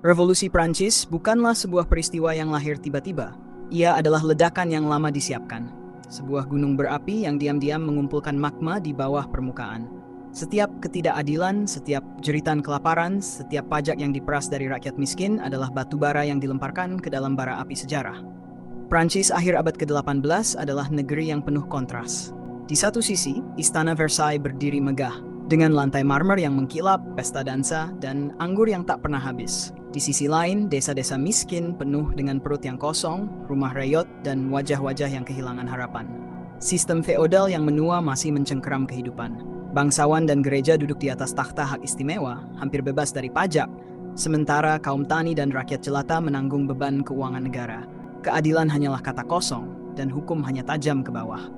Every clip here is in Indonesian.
Revolusi Prancis bukanlah sebuah peristiwa yang lahir tiba-tiba. Ia adalah ledakan yang lama disiapkan. Sebuah gunung berapi yang diam-diam mengumpulkan magma di bawah permukaan. Setiap ketidakadilan, setiap jeritan kelaparan, setiap pajak yang diperas dari rakyat miskin adalah batu bara yang dilemparkan ke dalam bara api sejarah. Prancis akhir abad ke-18 adalah negeri yang penuh kontras. Di satu sisi, Istana Versailles berdiri megah, dengan lantai marmer yang mengkilap, pesta dansa, dan anggur yang tak pernah habis. Di sisi lain, desa-desa miskin penuh dengan perut yang kosong, rumah reyot, dan wajah-wajah yang kehilangan harapan. Sistem feodal yang menua masih mencengkeram kehidupan. Bangsawan dan gereja duduk di atas takhta hak istimewa, hampir bebas dari pajak, sementara kaum tani dan rakyat jelata menanggung beban keuangan negara. Keadilan hanyalah kata kosong, dan hukum hanya tajam ke bawah.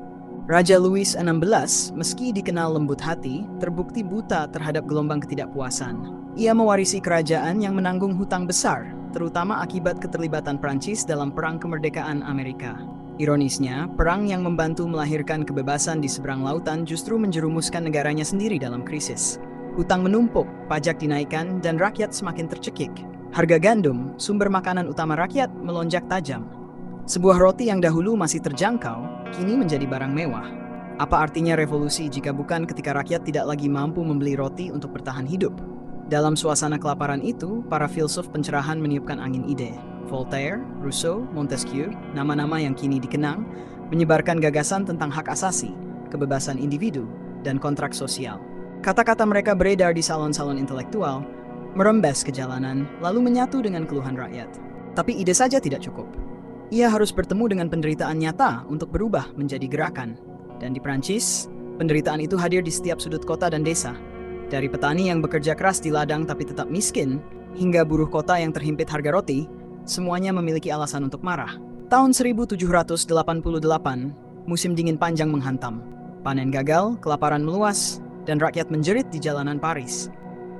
Raja Louis XVI, meski dikenal lembut hati, terbukti buta terhadap gelombang ketidakpuasan. Ia mewarisi kerajaan yang menanggung hutang besar, terutama akibat keterlibatan Prancis dalam Perang Kemerdekaan Amerika. Ironisnya, perang yang membantu melahirkan kebebasan di seberang lautan justru menjerumuskan negaranya sendiri dalam krisis. Hutang menumpuk, pajak dinaikkan, dan rakyat semakin tercekik. Harga gandum, sumber makanan utama rakyat, melonjak tajam. Sebuah roti yang dahulu masih terjangkau, kini menjadi barang mewah. Apa artinya revolusi jika bukan ketika rakyat tidak lagi mampu membeli roti untuk bertahan hidup? Dalam suasana kelaparan itu, para filsuf pencerahan meniupkan angin ide. Voltaire, Rousseau, Montesquieu, nama-nama yang kini dikenang, menyebarkan gagasan tentang hak asasi, kebebasan individu, dan kontrak sosial. Kata-kata mereka beredar di salon-salon intelektual, merembes ke jalanan, lalu menyatu dengan keluhan rakyat. Tapi ide saja tidak cukup. Ia harus bertemu dengan penderitaan nyata untuk berubah menjadi gerakan. Dan di Prancis, penderitaan itu hadir di setiap sudut kota dan desa. Dari petani yang bekerja keras di ladang tapi tetap miskin, hingga buruh kota yang terhimpit harga roti, semuanya memiliki alasan untuk marah. Tahun 1788, musim dingin panjang menghantam. Panen gagal, kelaparan meluas, dan rakyat menjerit di jalanan Paris.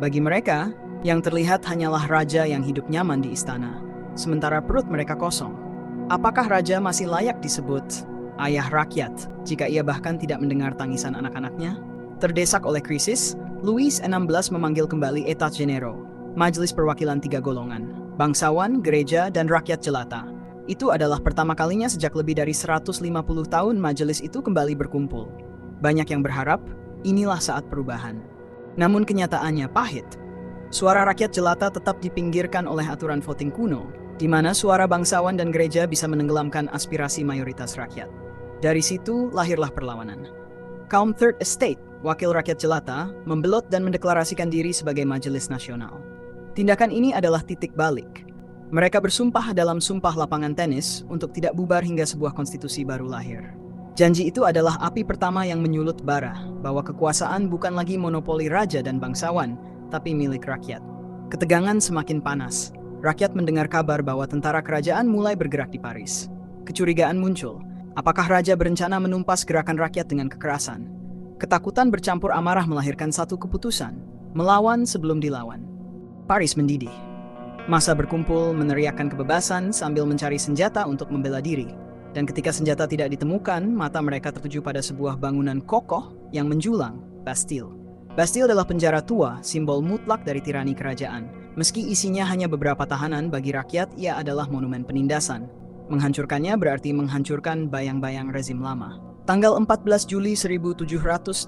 Bagi mereka, yang terlihat hanyalah raja yang hidup nyaman di istana, sementara perut mereka kosong. Apakah raja masih layak disebut ayah rakyat jika ia bahkan tidak mendengar tangisan anak-anaknya? Terdesak oleh krisis, Louis XVI memanggil kembali Etats Généraux, majelis perwakilan tiga golongan, bangsawan, gereja, dan rakyat jelata. Itu adalah pertama kalinya sejak lebih dari 150 tahun majelis itu kembali berkumpul. Banyak yang berharap, inilah saat perubahan. Namun kenyataannya pahit. Suara rakyat jelata tetap dipinggirkan oleh aturan voting kuno, di mana suara bangsawan dan gereja bisa menenggelamkan aspirasi mayoritas rakyat. Dari situ lahirlah perlawanan. Kaum Third Estate, wakil rakyat jelata, membelot dan mendeklarasikan diri sebagai Majelis Nasional. Tindakan ini adalah titik balik. Mereka bersumpah dalam sumpah lapangan tenis untuk tidak bubar hingga sebuah konstitusi baru lahir. Janji itu adalah api pertama yang menyulut bara, bahwa kekuasaan bukan lagi monopoli raja dan bangsawan, tapi milik rakyat. Ketegangan semakin panas. Rakyat mendengar kabar bahwa tentara kerajaan mulai bergerak di Paris. Kecurigaan muncul. Apakah raja berencana menumpas gerakan rakyat dengan kekerasan? Ketakutan bercampur amarah melahirkan satu keputusan, melawan sebelum dilawan. Paris mendidih. Massa berkumpul meneriakkan kebebasan sambil mencari senjata untuk membela diri. Dan ketika senjata tidak ditemukan, mata mereka tertuju pada sebuah bangunan kokoh yang menjulang, Bastille. Bastille adalah penjara tua, simbol mutlak dari tirani kerajaan. Meski isinya hanya beberapa tahanan, bagi rakyat ia adalah monumen penindasan. Menghancurkannya berarti menghancurkan bayang-bayang rezim lama. Tanggal 14 Juli 1789,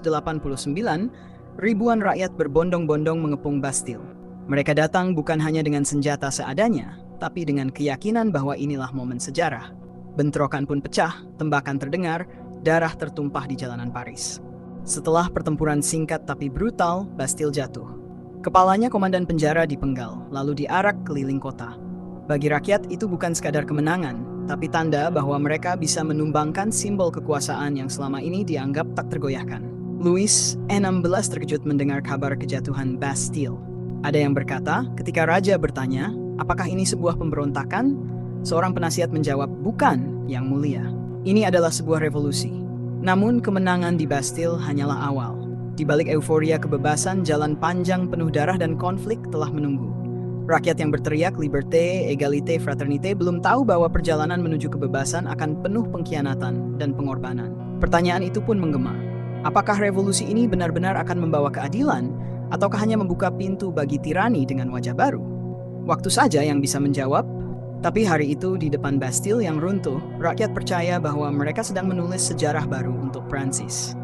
ribuan rakyat berbondong-bondong mengepung Bastille. Mereka datang bukan hanya dengan senjata seadanya, tapi dengan keyakinan bahwa inilah momen sejarah. Bentrokan pun pecah, tembakan terdengar, darah tertumpah di jalanan Paris. Setelah pertempuran singkat tapi brutal, Bastille jatuh. Kepalanya komandan penjara dipenggal, lalu diarak keliling kota. Bagi rakyat itu bukan sekadar kemenangan, tapi tanda bahwa mereka bisa menumbangkan simbol kekuasaan yang selama ini dianggap tak tergoyahkan. Louis XVI terkejut mendengar kabar kejatuhan Bastille. Ada yang berkata, ketika raja bertanya, apakah ini sebuah pemberontakan? Seorang penasihat menjawab, bukan, yang mulia. Ini adalah sebuah revolusi. Namun kemenangan di Bastille hanyalah awal. Di balik euforia kebebasan, jalan panjang penuh darah dan konflik telah menunggu. Rakyat yang berteriak liberté, égalité, fraternité belum tahu bahwa perjalanan menuju kebebasan akan penuh pengkhianatan dan pengorbanan. Pertanyaan itu pun menggema. Apakah revolusi ini benar-benar akan membawa keadilan, ataukah hanya membuka pintu bagi tirani dengan wajah baru? Waktu saja yang bisa menjawab. Tapi hari itu di depan Bastille yang runtuh, rakyat percaya bahwa mereka sedang menulis sejarah baru untuk Prancis.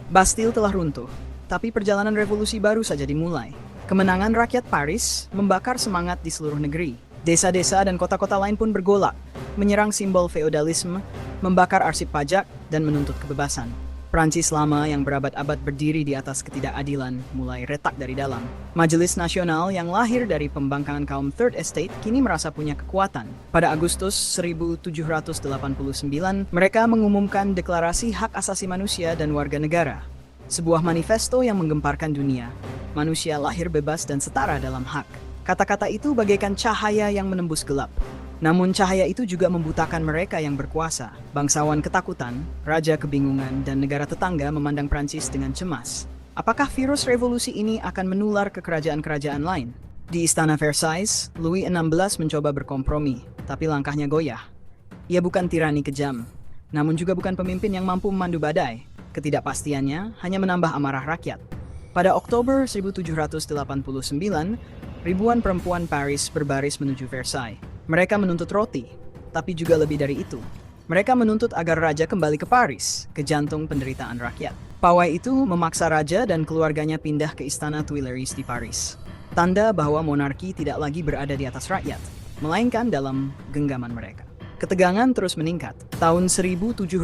Bastille telah runtuh, tapi perjalanan revolusi baru saja dimulai. Kemenangan rakyat Paris membakar semangat di seluruh negeri. Desa-desa dan kota-kota lain pun bergolak, menyerang simbol feodalisme, membakar arsip pajak, dan menuntut kebebasan. Prancis lama yang berabad-abad berdiri di atas ketidakadilan mulai retak dari dalam. Majelis Nasional yang lahir dari pembangkangan kaum Third Estate kini merasa punya kekuatan. Pada Agustus 1789, mereka mengumumkan Deklarasi Hak Asasi Manusia dan Warga Negara. Sebuah manifesto yang menggemparkan dunia. Manusia lahir bebas dan setara dalam hak. Kata-kata itu bagaikan cahaya yang menembus gelap. Namun cahaya itu juga membutakan mereka yang berkuasa. Bangsawan ketakutan, raja kebingungan, dan negara tetangga memandang Prancis dengan cemas. Apakah virus revolusi ini akan menular ke kerajaan-kerajaan lain? Di Istana Versailles, Louis XVI mencoba berkompromi, tapi langkahnya goyah. Ia bukan tirani kejam, namun juga bukan pemimpin yang mampu memandu badai. Ketidakpastiannya hanya menambah amarah rakyat. Pada Oktober 1789, ribuan perempuan Paris berbaris menuju Versailles. Mereka menuntut roti, tapi juga lebih dari itu. Mereka menuntut agar raja kembali ke Paris, ke jantung penderitaan rakyat. Pawai itu memaksa raja dan keluarganya pindah ke Istana Tuileries di Paris. Tanda bahwa monarki tidak lagi berada di atas rakyat, melainkan dalam genggaman mereka. Ketegangan terus meningkat. Tahun 1791,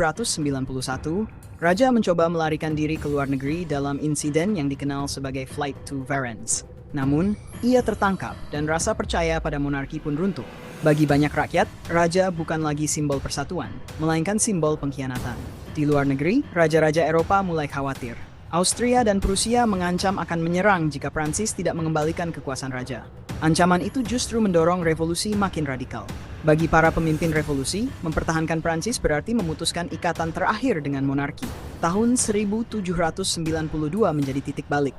raja mencoba melarikan diri ke luar negeri dalam insiden yang dikenal sebagai Flight to Varennes. Namun, ia tertangkap dan rasa percaya pada monarki pun runtuh. Bagi banyak rakyat, raja bukan lagi simbol persatuan, melainkan simbol pengkhianatan. Di luar negeri, raja-raja Eropa mulai khawatir. Austria dan Prusia mengancam akan menyerang jika Prancis tidak mengembalikan kekuasaan raja. Ancaman itu justru mendorong revolusi makin radikal. Bagi para pemimpin revolusi, mempertahankan Prancis berarti memutuskan ikatan terakhir dengan monarki. Tahun 1792 menjadi titik balik.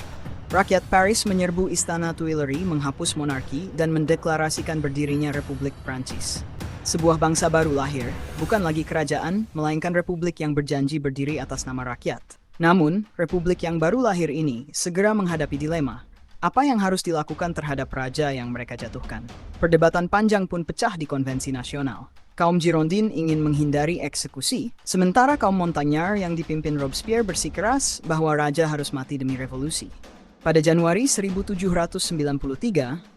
Rakyat Paris menyerbu Istana Tuileries, menghapus monarki, dan mendeklarasikan berdirinya Republik Prancis. Sebuah bangsa baru lahir, bukan lagi kerajaan, melainkan republik yang berjanji berdiri atas nama rakyat. Namun, republik yang baru lahir ini segera menghadapi dilema. Apa yang harus dilakukan terhadap raja yang mereka jatuhkan? Perdebatan panjang pun pecah di konvensi nasional. Kaum Girondin ingin menghindari eksekusi, sementara kaum Montagnard yang dipimpin Robespierre bersikeras bahwa raja harus mati demi revolusi. Pada Januari 1793,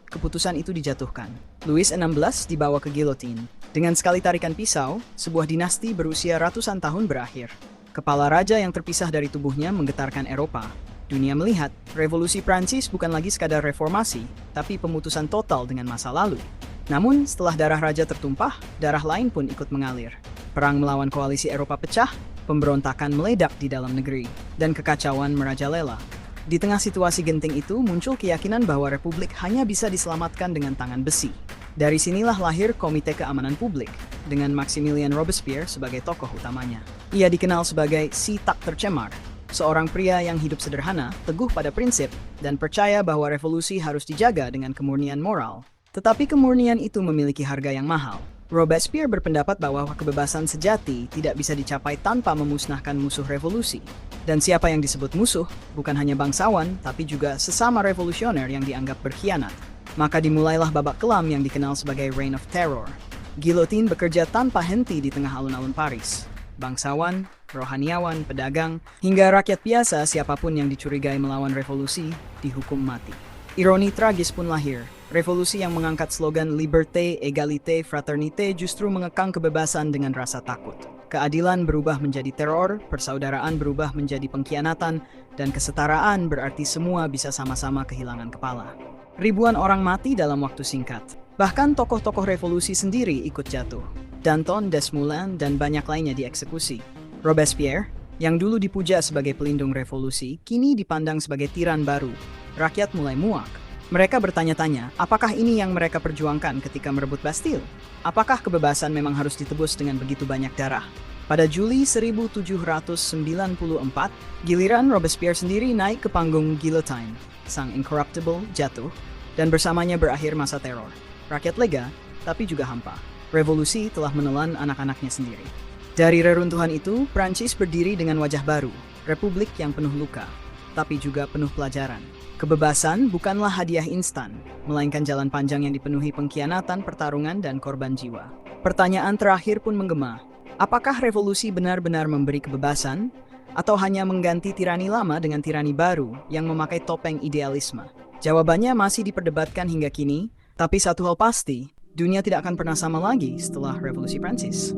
keputusan itu dijatuhkan. Louis XVI dibawa ke gilotin. Dengan sekali tarikan pisau, sebuah dinasti berusia ratusan tahun berakhir. Kepala raja yang terpisah dari tubuhnya menggetarkan Eropa. Dunia melihat, revolusi Prancis bukan lagi sekadar reformasi, tapi pemutusan total dengan masa lalu. Namun, setelah darah raja tertumpah, darah lain pun ikut mengalir. Perang melawan koalisi Eropa pecah, pemberontakan meledak di dalam negeri, dan kekacauan merajalela. Di tengah situasi genting itu, muncul keyakinan bahwa republik hanya bisa diselamatkan dengan tangan besi. Dari sinilah lahir Komite Keamanan Publik, dengan Maximilien Robespierre sebagai tokoh utamanya. Ia dikenal sebagai si tak tercemar, seorang pria yang hidup sederhana, teguh pada prinsip, dan percaya bahwa revolusi harus dijaga dengan kemurnian moral. Tetapi kemurnian itu memiliki harga yang mahal. Robespierre berpendapat bahwa kebebasan sejati tidak bisa dicapai tanpa memusnahkan musuh revolusi. Dan siapa yang disebut musuh bukan hanya bangsawan, tapi juga sesama revolusioner yang dianggap berkhianat. Maka dimulailah babak kelam yang dikenal sebagai Reign of Terror. Gilotin bekerja tanpa henti di tengah alun-alun Paris. Bangsawan, rohaniawan, pedagang, hingga rakyat biasa siapapun yang dicurigai melawan revolusi dihukum mati. Ironi tragis pun lahir. Revolusi yang mengangkat slogan Liberté, Égalité, Fraternité justru mengekang kebebasan dengan rasa takut. Keadilan berubah menjadi teror, persaudaraan berubah menjadi pengkhianatan, dan kesetaraan berarti semua bisa sama-sama kehilangan kepala. Ribuan orang mati dalam waktu singkat. Bahkan tokoh-tokoh revolusi sendiri ikut jatuh. Danton, Desmoulins, dan banyak lainnya dieksekusi. Robespierre, yang dulu dipuja sebagai pelindung revolusi, kini dipandang sebagai tiran baru. Rakyat mulai muak. Mereka bertanya-tanya, apakah ini yang mereka perjuangkan ketika merebut Bastille? Apakah kebebasan memang harus ditebus dengan begitu banyak darah? Pada Juli 1794, giliran Robespierre sendiri naik ke panggung guillotine. Sang incorruptible jatuh, dan bersamanya berakhir masa teror. Rakyat lega, tapi juga hampa. Revolusi telah menelan anak-anaknya sendiri. Dari reruntuhan itu, Prancis berdiri dengan wajah baru, republik yang penuh luka, tapi juga penuh pelajaran. Kebebasan bukanlah hadiah instan, melainkan jalan panjang yang dipenuhi pengkhianatan, pertarungan, dan korban jiwa. Pertanyaan terakhir pun menggema. Apakah revolusi benar-benar memberi kebebasan, atau hanya mengganti tirani lama dengan tirani baru yang memakai topeng idealisme? Jawabannya masih diperdebatkan hingga kini, tapi satu hal pasti, dunia tidak akan pernah sama lagi setelah Revolusi Prancis.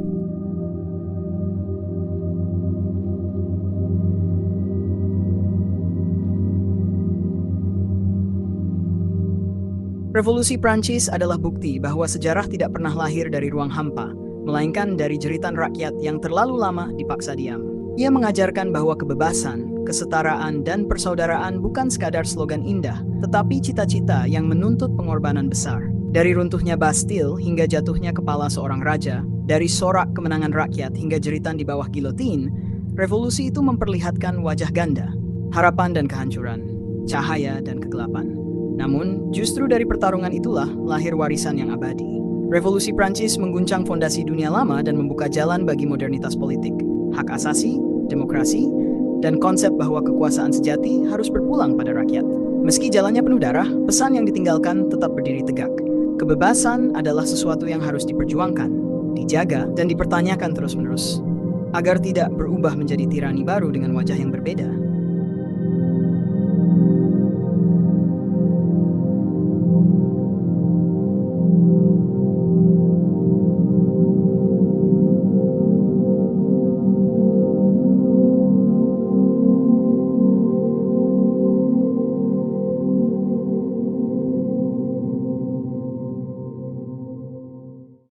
Revolusi Prancis adalah bukti bahwa sejarah tidak pernah lahir dari ruang hampa, melainkan dari jeritan rakyat yang terlalu lama dipaksa diam. Ia mengajarkan bahwa kebebasan, kesetaraan, dan persaudaraan bukan sekadar slogan indah, tetapi cita-cita yang menuntut pengorbanan besar. Dari runtuhnya Bastille hingga jatuhnya kepala seorang raja, dari sorak kemenangan rakyat hingga jeritan di bawah gilotin, revolusi itu memperlihatkan wajah ganda, harapan dan kehancuran, cahaya dan kegelapan. Namun, justru dari pertarungan itulah lahir warisan yang abadi. Revolusi Prancis mengguncang fondasi dunia lama dan membuka jalan bagi modernitas politik, hak asasi, demokrasi, dan konsep bahwa kekuasaan sejati harus berpulang pada rakyat. Meski jalannya penuh darah, pesan yang ditinggalkan tetap berdiri tegak. Kebebasan adalah sesuatu yang harus diperjuangkan, dijaga, dan dipertanyakan terus-menerus, agar tidak berubah menjadi tirani baru dengan wajah yang berbeda.